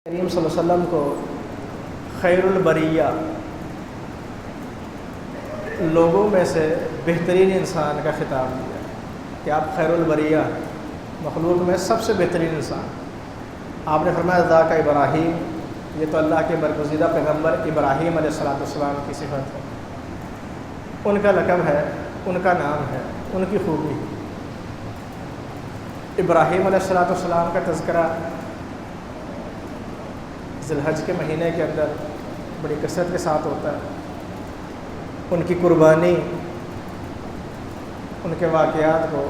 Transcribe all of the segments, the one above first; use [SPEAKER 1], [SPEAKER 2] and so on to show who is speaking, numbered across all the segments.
[SPEAKER 1] کریم صلی اللہ علیہ وسلم کو خیر البریہ، لوگوں میں سے بہترین انسان کا خطاب دیا کہ آپ خیر البریہ، مخلوق میں سب سے بہترین انسان۔ آپ نے فرمایا ذاک ابراہیم، یہ تو اللہ کے برگزیدہ پیغمبر ابراہیم علیہ السلام کی صفت ہے، ان کا لقب ہے، ان کا نام ہے، ان کی خوبی۔ ابراہیم علیہ السلام کا تذکرہ ذی الحج کے مہینے کے اندر بڑی کثرت کے ساتھ ہوتا ہے۔ ان کی قربانی، ان کے واقعات کو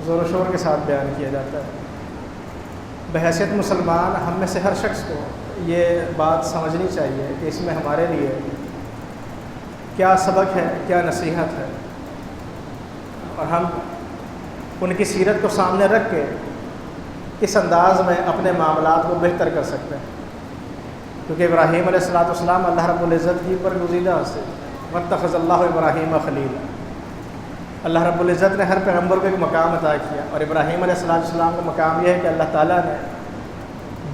[SPEAKER 1] زور و شور کے ساتھ بیان کیا جاتا ہے۔ بحیثیت مسلمان ہم میں سے ہر شخص کو یہ بات سمجھنی چاہیے کہ اس میں ہمارے لیے کیا سبق ہے، کیا نصیحت ہے، اور ہم ان کی سیرت کو سامنے رکھ کے اس انداز میں اپنے معاملات کو بہتر کر سکتے ہیں۔ کیونکہ ابراہیم علیہ السلام اللہ رب العزت کی برگزیدہ سے واتخذ اللہ ابراہیم خلیل، اللہ رب العزت نے ہر پیغمبر کو ایک مقام عطا کیا، اور ابراہیم علیہ السلام کا مقام یہ ہے کہ اللہ تعالیٰ نے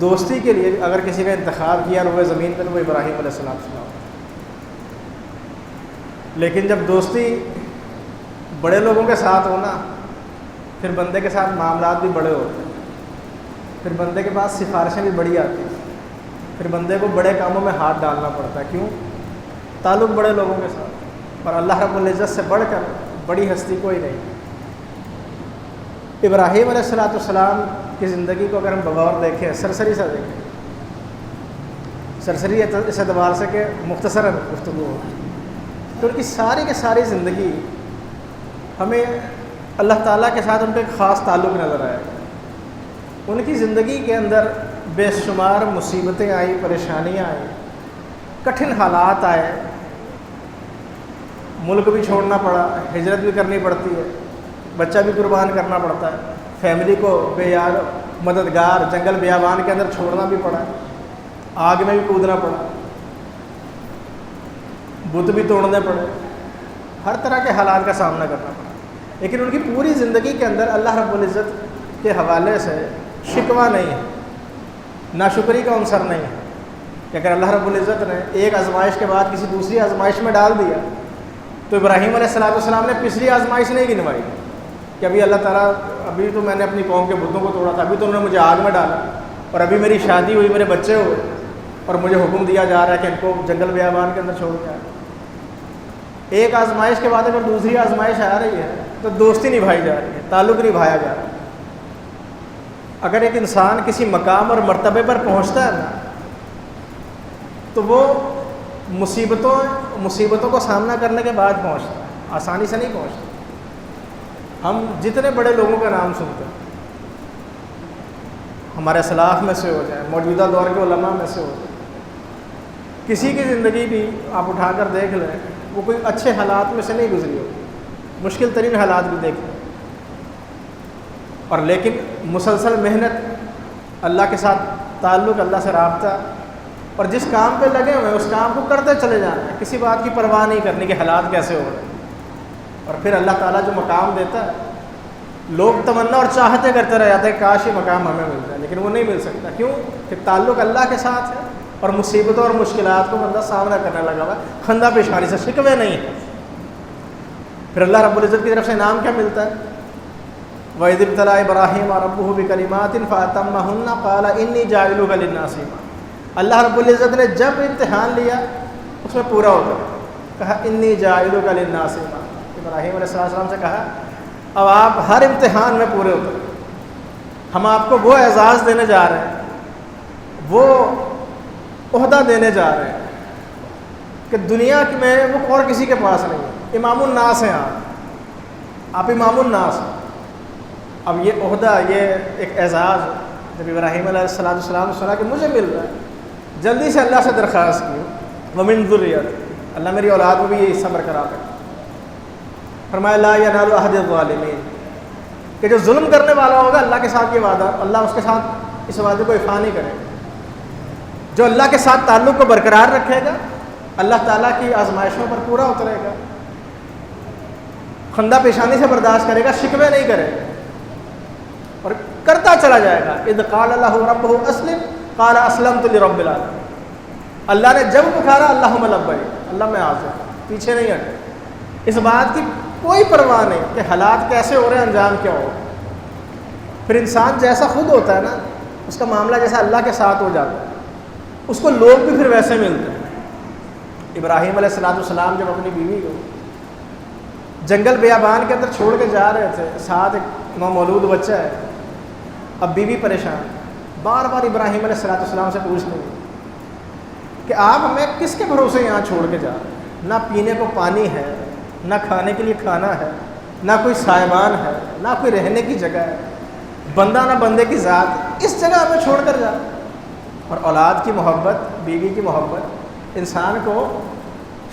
[SPEAKER 1] دوستی کے لیے اگر کسی کا انتخاب کیا روئے زمین پہ تو وہ ابراہیم علیہ السلام۔ لیکن جب دوستی بڑے لوگوں کے ساتھ ہونا، پھر بندے کے ساتھ معاملات بھی بڑے ہوتے ہیں، پھر بندے کے پاس سفارشیں بھی بڑی آتی ہیں، پھر بندے کو بڑے کاموں میں ہاتھ ڈالنا پڑتا ہے۔ کیوں؟ تعلق بڑے لوگوں کے ساتھ، اور اللہ رب العزت سے بڑھ کر بڑی ہستی کوئی نہیں۔ ابراہیم علیہ السلام کی زندگی کو اگر ہم بغور دیکھیں، سرسری سے دیکھیں، سرسری اس اعتبار سے کہ مختصر گفتگو ہو، تو ان کی ساری کی ساری زندگی ہمیں اللہ تعالیٰ کے ساتھ ان کا ایک خاص تعلق نظر آئے گا۔ ان کی زندگی کے اندر بے شمار مصیبتیں آئیں، پریشانیاں آئیں، کٹھن حالات آئے، ملک بھی چھوڑنا پڑا، ہجرت بھی کرنی پڑتی ہے، بچہ بھی قربان کرنا پڑتا ہے، فیملی کو بے یار مددگار جنگل بیابان کے اندر چھوڑنا بھی پڑا، آگ میں بھی کودنا پڑا، بت بھی توڑنے پڑے، ہر طرح کے حالات کا سامنا کرنا پڑا۔ لیکن ان کی پوری زندگی کے اندر اللہ رب العزت کے حوالے سے شکوہ نہیں ہے، ناشکری کا عنصر نہیں ہے کہ اگر اللہ رب العزت نے ایک آزمائش کے بعد کسی دوسری آزمائش میں ڈال دیا تو ابراہیم علیہ السلام نے پچھلی آزمائش نہیں گنوائی کہ ابھی اللہ تعالیٰ ابھی تو میں نے اپنی قوم کے بتوں کو توڑا تھا، ابھی تو انہوں نے مجھے آگ میں ڈالا، اور ابھی میری شادی ہوئی، میرے بچے ہوئے، اور مجھے حکم دیا جا رہا ہے کہ ان کو جنگل بیابان کے اندر چھوڑ کے آئے۔ ایک آزمائش کے بعد اگر دوسری آزمائش آ رہی ہے تو دوستی نبھائی جا رہی ہے، تعلق نبھایا جا رہا ہے۔ اگر ایک انسان کسی مقام اور مرتبے پر پہنچتا ہے نا تو وہ مصیبتوں کو سامنا کرنے کے بعد پہنچتا ہے، آسانی سے نہیں پہنچتا۔ ہم جتنے بڑے لوگوں کا نام سنتے ہیں، ہمارے اسلاف میں سے ہو جائیں، موجودہ دور کے علماء میں سے ہو جائیں، کسی کی زندگی بھی آپ اٹھا کر دیکھ لیں، وہ کوئی اچھے حالات میں سے نہیں گزری ہوگی، مشکل ترین حالات بھی دیکھ لیں، اور لیکن مسلسل محنت، اللہ کے ساتھ تعلق، اللہ سے رابطہ، اور جس کام پہ لگے ہوئے ہیں اس کام کو کرتے چلے جانا ہے، کسی بات کی پرواہ نہیں کرنی کہ حالات کیسے ہو رہے ہیں۔ اور پھر اللہ تعالیٰ جو مقام دیتا ہے، لوگ تمنا اور چاہتے کرتے رہ جاتے ہیں کاش یہ مقام ہمیں مل جائے، لیکن وہ نہیں مل سکتا۔ کیوں؟ کہ تعلق اللہ کے ساتھ ہے، اور مصیبتوں اور مشکلات کو بندہ سامنا کرنے لگا ہوا ہے، خندہ پیشانی سے، شکوے نہیں ہے۔ پھر اللہ رب العزت کی طرف سے انعام کیا ملتا ہے؟ وَإِذِ ابْتَلَىٰ إِبْرَاهِيمَ رَبُّهُ بِكَلِمَاتٍ فَأَتَمَّهُنَّ قَالَ إِنِّي جَاعِلُكَ لِلنَّاسِ إِمَامًا۔ اللہ رب العزت نے جب امتحان لیا اس میں پورا ہو گیا، کہا إِنِّي جَاعِلُكَ لِلنَّاسِ إِمَامًا۔ ابراہیم علیہ السلام سے کہا اب آپ ہر امتحان میں پورے اترے، ہم آپ کو وہ اعزاز دینے جا رہے ہیں، وہ عہدہ دینے جا رہے ہیں کہ دنیا میں وہ اور کسی کے پاس نہیں ہے، امام الناس ہیں آپ امام الناس ہیں۔ اب یہ عہدہ، یہ ایک اعزاز جب ابراہیم علیہ السلام نے سنا کہ مجھے مل رہا ہے، جلدی سے اللہ سے درخواست کی وَمِن ذُرِّيَّتِي، اللہ میری اولاد میں بھی یہ حصہ برقرار رکھے۔ فرمایا لا ینال عہد الظالمین، کہ جو ظلم کرنے والا ہوگا اللہ کے ساتھ یہ وعدہ، اللہ اس کے ساتھ اس وعدے کو ایفا نہیں کرے گا۔ جو اللہ کے ساتھ تعلق کو برقرار رکھے گا اللہ تعالیٰ کی آزمائشوں پر پورا اترے گا، خندہ پیشانی سے برداشت کرے گا، شکوے نہیں کرے گا، اور کرتا چلا جائے گا۔ اذ قال له ربه اسلم قال اسلمت لرب العالمین. اللہ نے جب پکارا اللہم لبیک، اللہ میں حاضر، پیچھے نہیں ہٹے. اس بات کی کوئی پرواہ نہیں کہ حالات کیسے ہو رہے ہیں، انجام کیا ہو. پھر انسان جیسا خود ہوتا ہے نا، اس کا معاملہ جیسا اللہ کے ساتھ ہو جاتا ہے، اس کو لوگ بھی پھر ویسے ملتے ہیں. ابراہیم علیہ السلام جب اپنی بیوی کو جنگل بیابان کے اندر چھوڑ کے جا رہے تھے، ساتھ ایک نومولود بچہ ہے، اب بیوی پریشان، بار بار ابراہیم علیہ السلام سے پوچھ لیں کہ آپ ہمیں کس کے بھروسے یہاں چھوڑ کے جا رہے ہیں؟ نہ پینے کو پانی ہے، نہ کھانے کے لیے کھانا ہے، نہ کوئی سائبان ہے، نہ کوئی رہنے کی جگہ ہے، بندہ نہ بندے کی ذات، اس جگہ ہمیں چھوڑ کر جا. اور اولاد کی محبت، بیوی کی محبت انسان کو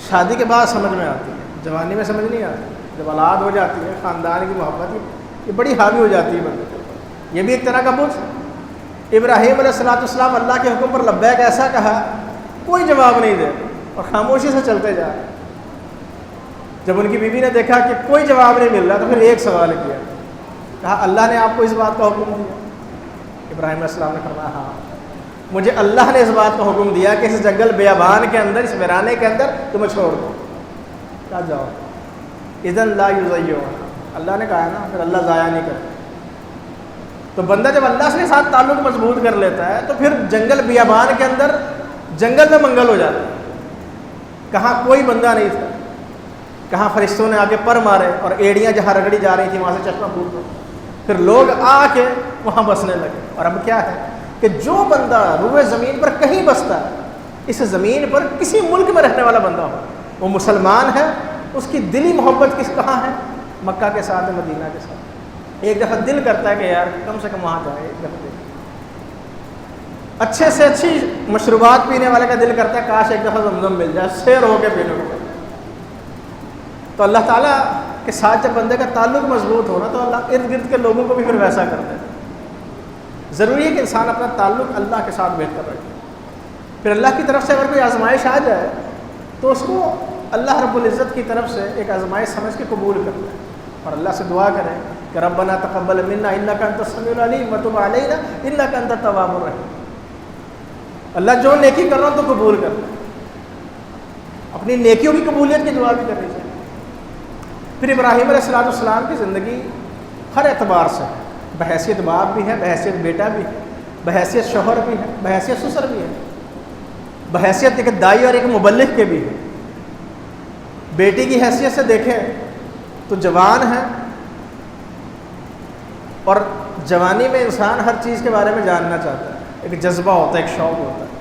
[SPEAKER 1] شادی کے بعد سمجھ میں آتی ہے، جوانی میں سمجھ نہیں آتی. جب اولاد ہو جاتی ہے، خاندان کی محبت یہ بڑی حاوی ہو جاتی ہے بندے کے اوپر. یہ بھی ایک طرح کا بوجھ. ابراہیم علیہ السلام اللہ کے حکم پر لبیک ایسا کہا، کوئی جواب نہیں دے اور خاموشی سے چلتے جا رہے. جب ان کی بیوی نے دیکھا کہ کوئی جواب نہیں مل رہا تو پھر ایک سوال کیا، کہا اللہ نے آپ کو اس بات کا حکم دیا؟ ابراہیم علیہ السلام نے فرمایا ہاں، مجھے اللہ نے اس بات کا حکم دیا کہ اس جنگل بیابان کے اندر، اس ویرانے کے اندر تمہیں چھوڑ دو. کہا جاؤ. اذن لا یضیعون، اللہ نے کہا نا، پھر اللہ ضائع نہیں کرتا. تو بندہ جب اللہ کے ساتھ تعلق مضبوط کر لیتا ہے تو پھر جنگل بیابان کے اندر، جنگل میں منگل ہو جاتا ہے. کہاں کوئی بندہ نہیں تھا، کہاں فرشتوں نے آ کے پر مارے اور ایڑیاں جہاں رگڑی جا رہی تھی وہاں سے چشمہ پھوٹ گیا. پھر لوگ آ کے وہاں بسنے لگے. اور اب کیا ہے کہ جو بندہ روئے زمین پر کہیں بستا ہے، اس زمین پر کسی ملک میں رہنے والا بندہ ہو، وہ مسلمان ہے، اس کی دلی محبت کہاں ہے؟ مکہ کے ساتھ، مدینہ کے ساتھ. ایک دفعہ دل کرتا ہے کہ یار کم سے کم وہاں جائے. ایک دفعہ اچھے سے اچھی مشروبات پینے والے کا دل کرتا ہے کاش ایک دفعہ زمزم مل جائے، سیر ہو کے پینے کو. تو اللہ تعالیٰ کے ساتھ جب بندے کا تعلق مضبوط ہونا تو اللہ ارد گرد کے لوگوں کو بھی پھر ویسا کرتا ہے. ضروری ہے کہ انسان اپنا تعلق اللہ کے ساتھ بہتر رکھے. پھر اللہ کی طرف سے اگر کوئی آزمائش آ جائے تو اس کو اللہ رب العزت کی طرف سے ایک آزمائش سمجھ کے قبول کرتا ہے اور اللہ سے دعا کریں کہ ربنا تقبل منا انک انت السمیع العلیم وتب علینا انک انت التواب الرحیم. اللہ جو نیکی کر رہا ہوں تو قبول کر لیں. اپنی نیکیوں کی قبولیت کی دعا بھی کرنی چاہیے. پھر ابراہیم علیہ السلام کی زندگی ہر اعتبار سے، بحیثیت باپ بھی ہے، بحیثیت بیٹا بھی ہے، بحیثیت شوہر بھی ہے، بحیثیت سسر بھی ہے، بحیثیت ایک دائی اور ایک مبلغ کے بھی ہے. بیٹی کی حیثیت سے دیکھیں تو جوان ہے، اور جوانی میں انسان ہر چیز کے بارے میں جاننا چاہتا ہے، ایک جذبہ ہوتا ہے، ایک شوق ہوتا ہے.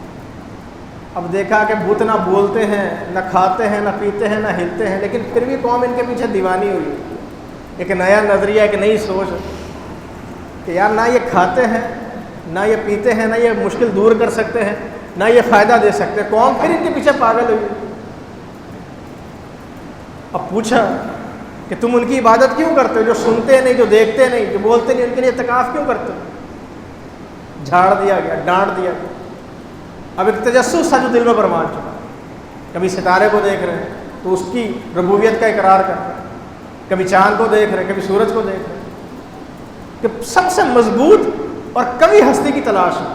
[SPEAKER 1] اب دیکھا کہ بت نہ بولتے ہیں، نہ کھاتے ہیں، نہ پیتے ہیں، نہ ہلتے ہیں، لیکن پھر بھی قوم ان کے پیچھے دیوانی ہوئی. ایک نیا نظریہ، ایک نئی سوچ کہ یار نہ یہ کھاتے ہیں، نہ یہ پیتے ہیں، نہ یہ مشکل دور کر سکتے ہیں، نہ یہ فائدہ دے سکتے. قوم پھر ان کے پیچھے پاگل ہوئی. اب پوچھا کہ تم ان کی عبادت کیوں کرتے ہو جو سنتے نہیں، جو دیکھتے نہیں، جو بولتے نہیں، ان کے لیے اعتکاف کیوں کرتے ہو؟ جھاڑ دیا گیا، ڈانٹ دیا گیا. اب ایک تجسس تھا جو دل میں برمان چکا. کبھی ستارے کو دیکھ رہے ہیں تو اس کی ربوبیت کا اقرار کرتے ہیں، کبھی چاند کو دیکھ رہے ہیں، کبھی سورج کو دیکھ رہے ہیں، کہ سب سے مضبوط اور کبھی ہستی کی تلاش ہے.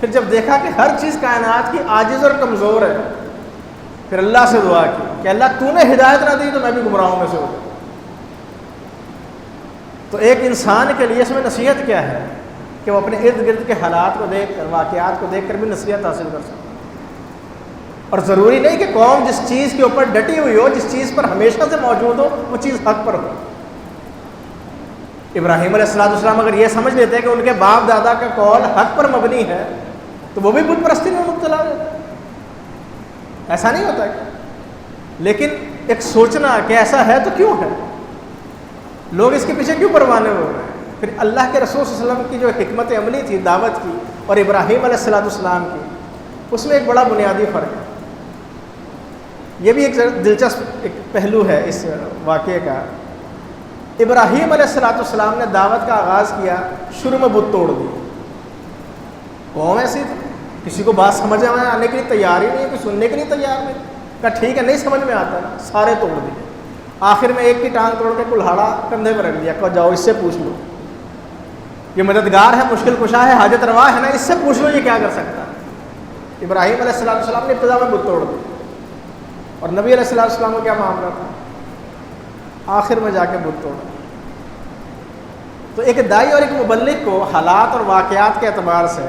[SPEAKER 1] پھر جب دیکھا کہ ہر چیز کائنات کی عاجز اور کمزور ہے، پھر اللہ سے دعا کی کہ اللہ تو نے ہدایت نہ دی تو میں بھی گمراہوں میں سے ہو جاؤں. تو ایک انسان کے لیے اس میں نصیحت کیا ہے کہ وہ اپنے ارد گرد کے حالات کو دیکھ کر، واقعات کو دیکھ کر بھی نصیحت حاصل کر سکے. اور ضروری نہیں کہ قوم جس چیز کے اوپر ڈٹی ہوئی ہو، جس چیز پر ہمیشہ سے موجود ہو، وہ چیز حق پر ہو. ابراہیم علیہ السلام اگر یہ سمجھ لیتے ہیں کہ ان کے باپ دادا کا قول حق پر مبنی ہے تو وہ بھی بت پرستی میں مبتلا ہو جاتے. ایسا نہیں ہوتا ہے. لیکن ایک سوچنا کہ ایسا ہے تو کیوں ہے، لوگ اس کے پیچھے کیوں پروانے ہو رہے ہیں. پھر اللہ کے رسول صلی اللہ علیہ وسلم کی جو حکمت عملی تھی دعوت کی اور ابراہیم علیہ السلام کی، اس میں ایک بڑا بنیادی فرق ہے. یہ بھی ایک دلچسپ ایک پہلو ہے اس واقعے کا. ابراہیم علیہ السلام نے دعوت کا آغاز کیا، شروع میں بت توڑ دی. قوم ایسی تھی، کسی کو بات سمجھ میں آنے کے لیے تیار ہی نہیں ہے، کوئی سننے کے لیے تیار نہیں. کہا ٹھیک ہے، نہیں سمجھ میں آتا نا، سارے توڑ دیے. آخر میں ایک کی ٹانگ توڑ کے کلہاڑا کندھے پر رکھ دیا، کہا جاؤ اس سے پوچھ لو. یہ مددگار ہے، مشکل کشا ہے، حاجت روا ہے نا، اس سے پوچھ لو یہ کیا کر سکتا ہے۔ ابراہیم علیہ السلام نے ابتدا میں بت توڑ دی، اور نبی علیہ السلام کا کیا معاملہ تھا؟ آخر میں جا کے بت توڑا۔ تو ایک داعی اور ایک مبلغ کو حالات اور واقعات کے اعتبار سے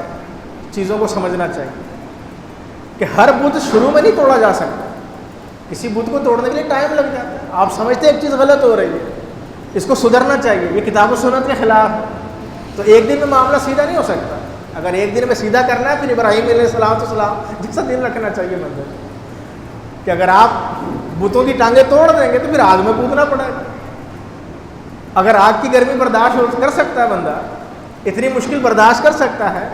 [SPEAKER 1] چیزوں کو سمجھنا چاہیے کہ ہر بت شروع میں نہیں توڑا جا سکتا، کسی بت کو توڑنے کے لیے ٹائم لگ جاتا ہے۔ آپ سمجھتے ہیں ایک چیز غلط ہو رہی ہے، اس کو سدھرنا چاہیے، یہ کتاب و سنت کے خلاف ہے، تو ایک دن میں معاملہ سیدھا نہیں ہو سکتا۔ اگر ایک دن میں سیدھا کرنا ہے پھر ابراہیم علیہ السلام جیسا دل رکھنا چاہیے بندے کہ اگر آپ بتوں کی ٹانگیں توڑ دیں گے تو پھر آگ میں کودنا پڑے گا۔ اگر آگ کی گرمی برداشت کر سکتا ہے بندہ، اتنی مشکل برداشت کر سکتا ہے،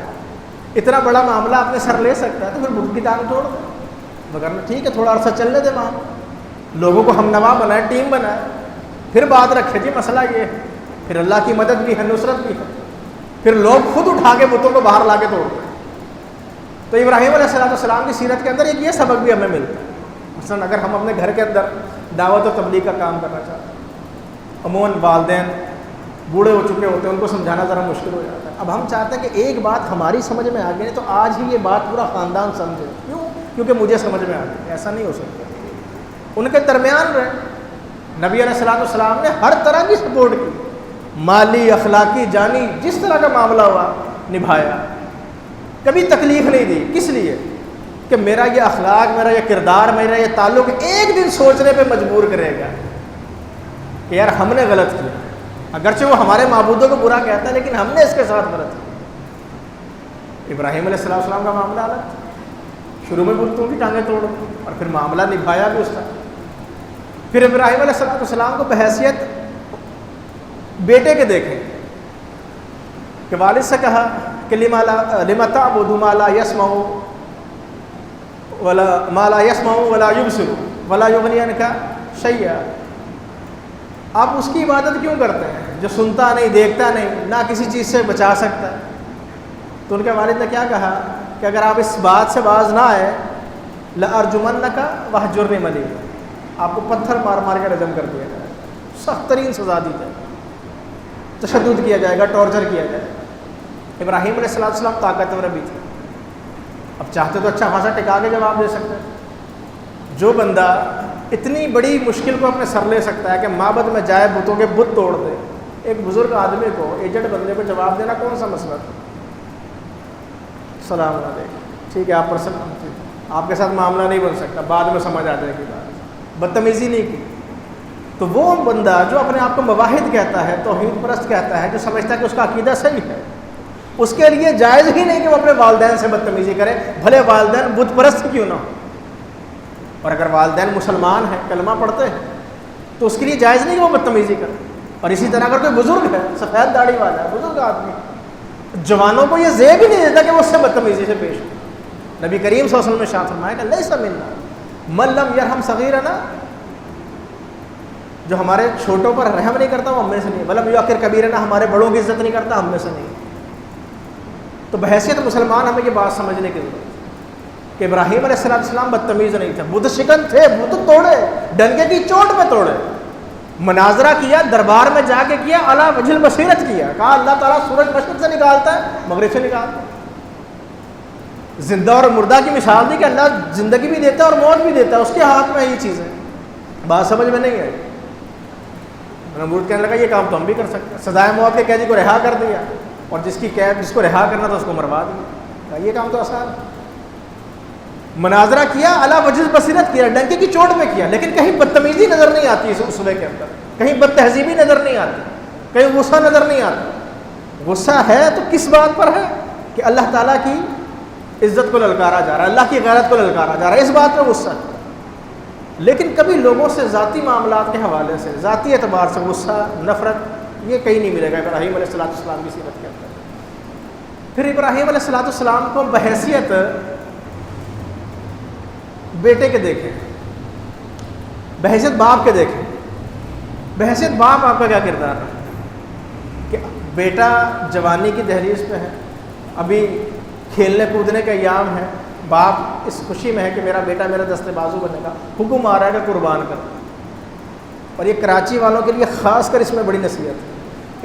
[SPEAKER 1] اتنا بڑا معاملہ اپنے سر لے سکتا ہے، تو پھر بت کی ٹانگ توڑ دیں، مگر ٹھیک ہے تھوڑا عرصہ چلنے دے معاملہ، لوگوں کو ہم نوا بنائے، ٹیم بنائے، پھر بات رکھے جی مسئلہ یہ ہے، پھر اللہ کی مدد بھی ہے، نصرت بھی ہے، پھر لوگ خود اٹھا کے بتوں کو باہر لا کے توڑتے ہیں۔ تو ابراہیم علیہ السلام کی سیرت کے اندر ایک یہ سبق بھی ہمیں ملتا ہے۔ مثلاً اگر ہم اپنے گھر کے اندر دعوت و تبلیغ کا کام کرنا چاہتے ہیں، عموماً والدین بوڑھے ہو چکے ہوتے ہیں، ان کو سمجھانا ذرا مشکل ہو جاتا ہے۔ اب ہم چاہتے ہیں کہ ایک بات ہماری سمجھ میں آ گئی تو آج ہی یہ بات پورا خاندان سمجھے، کیوں؟ کیونکہ مجھے سمجھ میں آ گئی۔ ایسا نہیں ہو سکتا، ان کے درمیان رہے۔ نبی علیہ السلام نے ہر طرح کی سپورٹ کی، مالی، اخلاقی، جانی، جس طرح کا معاملہ ہوا نبھایا، کبھی تکلیف نہیں دی۔ کس لیے؟ کہ میرا یہ اخلاق، میرا یہ کردار، میرا یہ تعلق ایک دن سوچنے پہ مجبور کرے گا کہ یار ہم نے غلط کیا، اگرچہ وہ ہمارے معبودوں کو برا کہتا ہے لیکن ہم نے اس کے ساتھ غلط کیا۔ ابراہیم علیہ السلام کا معاملہ الگ تھا، شروع میں بتوں کی ٹانگیں توڑ دی اور پھر معاملہ نبھایا بھی اس کا۔ پھر ابراہیم علیہ السلام کو بحیثیت بیٹے کے دیکھیں کہ والد سے کہا کہ لِمَ تَعْبُدُ مَا لَا يَسْمَعُ وَلَا يُبْصِرُ وَلَا يُغْنِي عَنْكَ شَيْئًا، آپ اس کی عبادت کیوں کرتے ہیں جو سنتا نہیں، دیکھتا نہیں، نہ کسی چیز سے بچا سکتا ہے؟ تو ان کے والد نے کیا کہا کہ اگر آپ اس بات سے باز نہ آئے لَأَرْجُمَنَّكَ وَاهْجُرْنِي مَلِيًّا، آپ کو پتھر مار مار کے رجم کر دیا جائے، سخت ترین سزا دی جائے، تشدد کیا جائے گا، ٹارچر کیا جائے گا۔ ابراہیم علیہ السلام طاقتور بھی تھے، اب چاہتے تو اچھا خاصا ٹکا کے جواب دے سکتے ہیں۔ جو بندہ اتنی بڑی مشکل کو اپنے سر لے سکتا ہے کہ معبد میں جائے، بتوں کے بت توڑ دے، ایک بزرگ آدمی کو، ایجنٹ بندے کو جواب دینا کون سا مسئلہ تھا؟ السلام علیکم، ٹھیک ہے آپ پر آپ کے ساتھ معاملہ نہیں بن سکتا، بعد میں سمجھ آ جائے گی بات، بدتمیزی نہیں کی۔ تو وہ بندہ جو اپنے آپ کو مواحد کہتا ہے، توحید پرست کہتا ہے، جو سمجھتا ہے کہ اس کا عقیدہ صحیح ہے، اس کے لیے جائز ہی نہیں کہ وہ اپنے والدین سے بدتمیزی کرے، بھلے والدین بت پرست کیوں نہ ہو۔ اور اگر والدین مسلمان ہیں، کلمہ پڑھتے ہیں، تو اس کے لیے جائز نہیں کہ وہ بدتمیزی کرے۔ اور اسی طرح اگر کوئی بزرگ ہے، سفید داڑھی والا ہے، بزرگ آدمی، جوانوں کو یہ زیب ہی نہیں دیتا کہ وہ اس سے بدتمیزی سے پیش ہو۔ نبی کریم صلی اللہ علیہ وسلم نے شاہ فرمایا کہ لیس منا من لم یرحم صغیرنا، جو ہمارے چھوٹوں پر رحم نہیں کرتا وہ ہم میں سے نہیں، ولم یوقر کبیرنا، ہمارے بڑوں کی عزت نہیں کرتا ہم میں سے نہیں۔ تو بحیثیت مسلمان ہمیں یہ بات سمجھنے کی ضرورت ہے کہ ابراہیم علیہ السلام بدتمیز نہیں تھے، بت شکن تھے، بت توڑے، ڈنگے کی چوٹ پہ توڑے، مناظرہ کیا، دربار میں جا کے کیا، علی وجہ البصیرت کیا، کہا اللہ تعالیٰ سورج مشرق سے نکالتا ہے، مغرب سے نکالتا ہے، زندہ اور مردہ کی مثال دی کہ اللہ زندگی بھی دیتا ہے اور موت بھی دیتا ہے، اس کے ہاتھ میں یہ چیز ہے۔ بات سمجھ میں نہیں آئی۔ نمرود کہنے لگا یہ کام تو ہم بھی کر سکتے ہیں، سزائے موت کے قیدی کو رہا کر دیا، اور جس کو رہا کرنا تھا اس کو مروا دیا، یہ کام تو آسان ہے۔ مناظرہ کیا، علی وجہ البصیرت کیا، ڈنکے کی چوٹ پہ کیا، لیکن کہیں بدتمیزی نظر نہیں آتی اس اسوے کے اندر، کہیں بد تہذیبی نظر نہیں آتی، کہیں غصہ نظر نہیں آتا۔ غصہ ہے تو کس بات پر ہے کہ اللہ تعالیٰ کی عزت کو للکارا جا رہا ہے، اللہ کی غیرت کو للکارا جا رہا ہے، اس بات پہ غصہ ہے۔ لیکن کبھی لوگوں سے ذاتی معاملات کے حوالے سے، ذاتی اعتبار سے غصہ، نفرت، یہ کہیں نہیں ملے گا ابراہیم علیہ السلام کی سیرت کے اندر۔ پھر ابراہیم علیہ السلام کو بحیثیت بیٹے کے دیکھیں، بحیثیت باپ کے دیکھیں۔ بحیثیت باپ آپ کا کیا کردار ہے کہ بیٹا جوانی کی دہلیز پہ ہے، ابھی کھیلنے کودنے کا ایام ہے، باپ اس خوشی میں ہے کہ میرا بیٹا میرا دستے بازو بنے گا، حکم آ رہا ہے کہ قربان کر۔ اور یہ کراچی والوں کے لیے خاص کر اس میں بڑی نصیحت ہے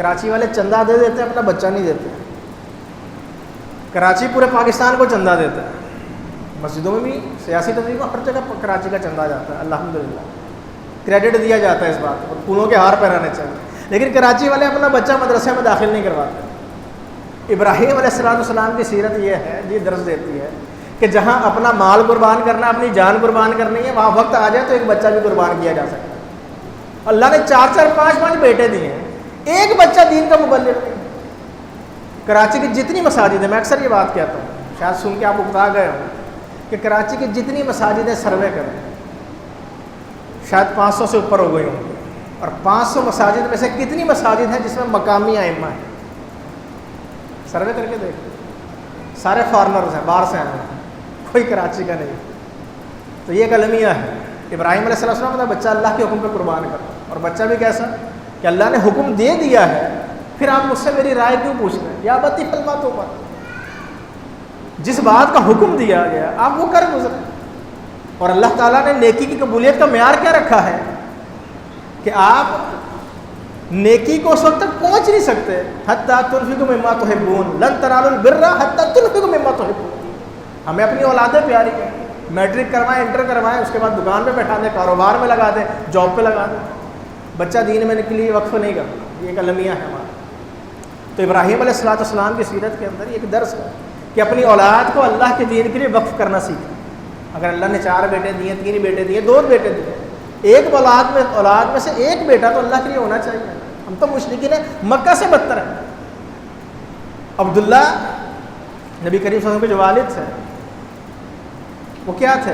[SPEAKER 1] کراچی والے چندہ دے دیتے ہیں، اپنا بچہ نہیں دیتے۔ کراچی پورے پاکستان کو چندہ دیتا ہے، مسجدوں میں بھی، سیاسی تنظیموں ہر جگہ کراچی کا چندہ جاتا ہے، الحمدللہ کریڈٹ دیا جاتا ہے اس بات کو، پھولوں کے ہار پہنانے چاہیے، لیکن کراچی والے اپنا بچہ مدرسے میں داخل نہیں کرواتے۔ ابراہیم علیہ السلام کی سیرت یہ ہے، یہ درس دیتی ہے کہ جہاں اپنا مال قربان کرنا، اپنی جان قربان کرنی ہے، وہاں وقت آ جائے تو ایک بچہ بھی قربان کیا جا سکتا ہے۔ اللہ نے 4 5 بیٹے دیے ہیں، ایک بچہ دین کا مبلغ نہیں۔ کراچی کی جتنی مساجد ہیں، میں اکثر یہ بات کہتا ہوں، شاید سن کے آپ اکتا گئے ہوں، کہ کراچی کی جتنی مساجدیں سروے کریں شاید 500 سے اوپر ہو گئی ہوں گی، اور 500 مساجد میں سے کتنی مساجد ہیں جس میں مقامی ائمہ ہیں؟ سروے کر کے دیکھیں، سارے فارنرز ہیں، باہر سے آئے ہیں، کوئی کراچی کا نہیں۔ تو یہ ایک المیہ ہے۔ ابراہیم علیہ السلام کا بچہ اللہ کے حکم پہ قربان کرتا، اور بچہ بھی کیسا کہ اللہ نے حکم دے دیا ہے، پھر آپ مجھ سے میری رائے کیوں پوچھ رہے ہیں؟ یا بتی فلما تو پر جس بات کا حکم دیا گیا آپ وہ کر گزرے۔ اور اللہ تعالیٰ نے نیکی کی قبولیت کا معیار کیا رکھا ہے کہ آپ نیکی کو اس وقت تک پہنچ نہیں سکتے حتیٰ تنفقوا مما تحبون، لن تنالوا البر حتیٰ تنفقوا مما تحبون۔ ہمیں اپنی اولادیں پیاری ہیں، میٹرک کروائیں، انٹر کروائیں، اس کے بعد دکان پہ بیٹھا دیں، کاروبار میں لگا دیں، جاب پہ لگا دیں، بچہ دین میں کے لیے وقف نہیں کرتا۔ یہ ایک المیہ ہے ہمارا۔ تو ابراہیم علیہ السلام کی سیرت کے اندر ایک درس ہے کہ اپنی اولاد کو اللہ کے دین کے لیے وقف کرنا سیکھیں۔ اگر اللہ نے 4 بیٹے دیے، 3 بیٹے دیے، 2 بیٹے دیے، ایک اولاد میں سے ایک بیٹا تو اللہ کے لیے ہونا چاہیے۔ ہم تو مشرکین ہیں، مکہ سے بدتر ہیں۔ عبداللہ نبی کریم صلی اللہ علیہ وسلم کے جو والد تھے وہ کیا تھے؟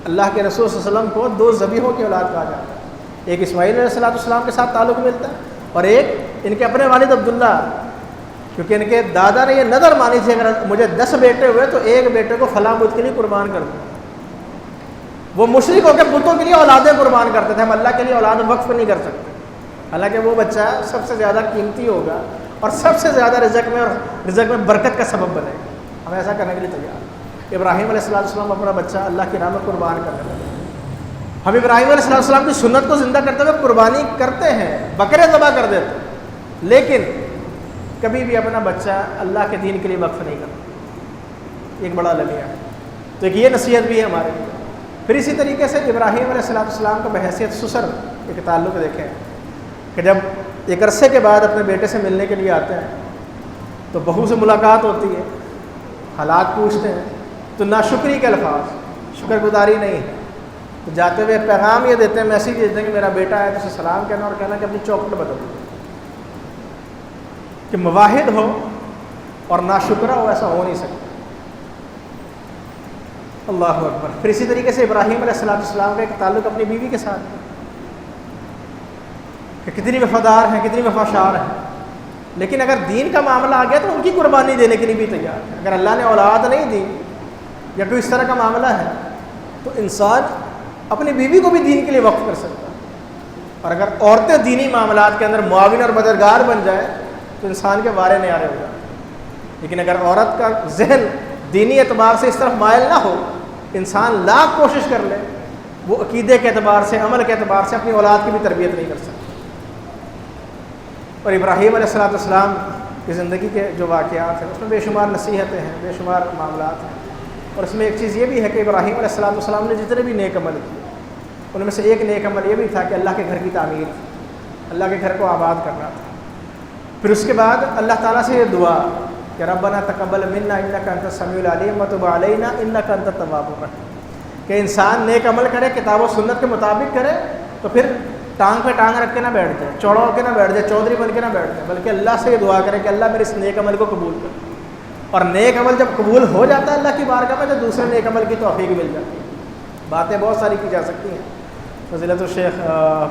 [SPEAKER 1] اللہ کے رسول صلی اللہ علیہ وسلم کو 2 ذبیحوں کی اولاد کہا جاتا ہے، ایک اسماعیل علیہ السلام کے ساتھ تعلق ملتا ہے، اور ایک ان کے اپنے والد عبداللہ، کیونکہ ان کے دادا نے یہ نظر مانی تھی اگر مجھے 10 بیٹے ہوئے تو ایک بیٹے کو فلاں بت کے لیے قربان کر دوں۔ وہ مشرک ہو کے بتوں کے لیے اولادیں قربان کرتے تھے، ہم اللہ کے لیے اولاد وقف نہیں کر سکتے، حالانکہ وہ بچہ سب سے زیادہ قیمتی ہوگا اور سب سے زیادہ رزق میں برکت کا سبب بنے گا، ہم ایسا کرنے کے لیے تیار ہیں۔ ابراہیم علیہ السلام اپنا بچہ اللہ کی راہ میں قربان کرنے لگے۔ ہم ابراہیم علیہ السلام کی سنت کو زندہ کرتے ہوئے قربانی کرتے ہیں، بکرے ذبح کر دیتے ہیں، لیکن کبھی بھی اپنا بچہ اللہ کے دین کے لیے وقف نہیں کرتا۔ ایک بڑا المیہ ہے۔ تو ایک یہ نصیحت بھی ہے ہمارے لیے۔ پھر اسی طریقے سے ابراہیم علیہ السلام کا بحیثیت سسر ایک تعلق دیکھیں کہ جب ایک عرصے کے بعد اپنے بیٹے سے ملنے کے لیے آتے ہیں تو بہو سے ملاقات ہوتی ہے، حالات پوچھتے ہیں، تو ناشکری کے الفاظ، شکر گزاری نہیں ہے، تو جاتے ہوئے پیغام یہ دیتے ہیں، میسیج دیتے ہیں کہ میرا بیٹا ہے تو اسے سلام کہنا اور کہنا کہ اپنی چوکلیٹ بدل دو، کہ مواحد ہو اور ناشکرہ ہو ایسا ہو نہیں سکتا۔ اللہ اکبر۔ پھر اسی طریقے سے ابراہیم علیہ السلام کا ایک تعلق اپنی بیوی کے ساتھ ہے کہ کتنی وفادار ہیں، کتنی وفاشار ہیں، لیکن اگر دین کا معاملہ آ گیا تو ان کی قربانی دینے کے لیے بھی تیار ہے۔ اگر اللہ نے اولاد نہیں دی یا کوئی اس طرح کا معاملہ ہے تو انسان اپنی بیوی کو بھی دین کے لیے وقف کر سکتا ہے، اور اگر عورتیں دینی معاملات کے اندر معاون اور مددگار بن جائے تو انسان کے وارے نیارے ہو جائے۔ لیکن اگر عورت کا ذہن دینی اعتبار سے اس طرف مائل نہ ہو، انسان لاکھ کوشش کر لے، وہ عقیدے کے اعتبار سے، عمل کے اعتبار سے اپنی اولاد کی بھی تربیت نہیں کر سکتا۔ اور ابراہیم علیہ السلام کی زندگی کے جو واقعات ہیں اس میں بے شمار نصیحتیں ہیں، بے شمار معاملات ہیں، اور اس میں ایک چیز یہ بھی ہے کہ ابراہیم علیہ السلام نے جتنے بھی نیک عمل کیے ان میں سے ایک نیک عمل یہ بھی تھا کہ اللہ کے گھر کی تعمیر، اللہ کے گھر کو آباد کرنا تھا۔ پھر اس کے بعد اللہ تعالیٰ سے یہ دعا کہ ربنا تقبل منا انک انت السمیع العلیم وتب علینا انک انت التواب الرحیم، کہ انسان نیک عمل کرے، کتاب و سنت کے مطابق کرے، تو پھر ٹانگ پہ ٹانگ رکھ کے نہ بیٹھ جائے، چوڑا ہو کے نہ بیٹھ جائے، چودھری بن کے نہ بیٹھ جائے، بلکہ اللہ سے یہ دعا کرے کہ اللہ میرے اس نیک عمل کو قبول کر۔ اور نیک عمل جب قبول ہو جاتا ہے اللہ کی بارگاہ میں تو دوسرے نیک عمل کی توفیق مل جاتی ہے۔ باتیں بہت ساری کی جا سکتی ہیں، فضیلت الشیخ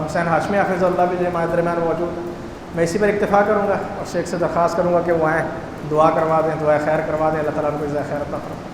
[SPEAKER 1] حسین ہاشمی حافظ اللہ بھی ہمارے درمیان موجود ہے، میں اسی پر اکتفا کروں گا اور شیخ سے درخواست کروں گا کہ وہ آئیں، دعا کروا دیں، دعائے خیر کروا دیں، اللہ تعالیٰ ان کو جزائے خیر عطا فرمائے۔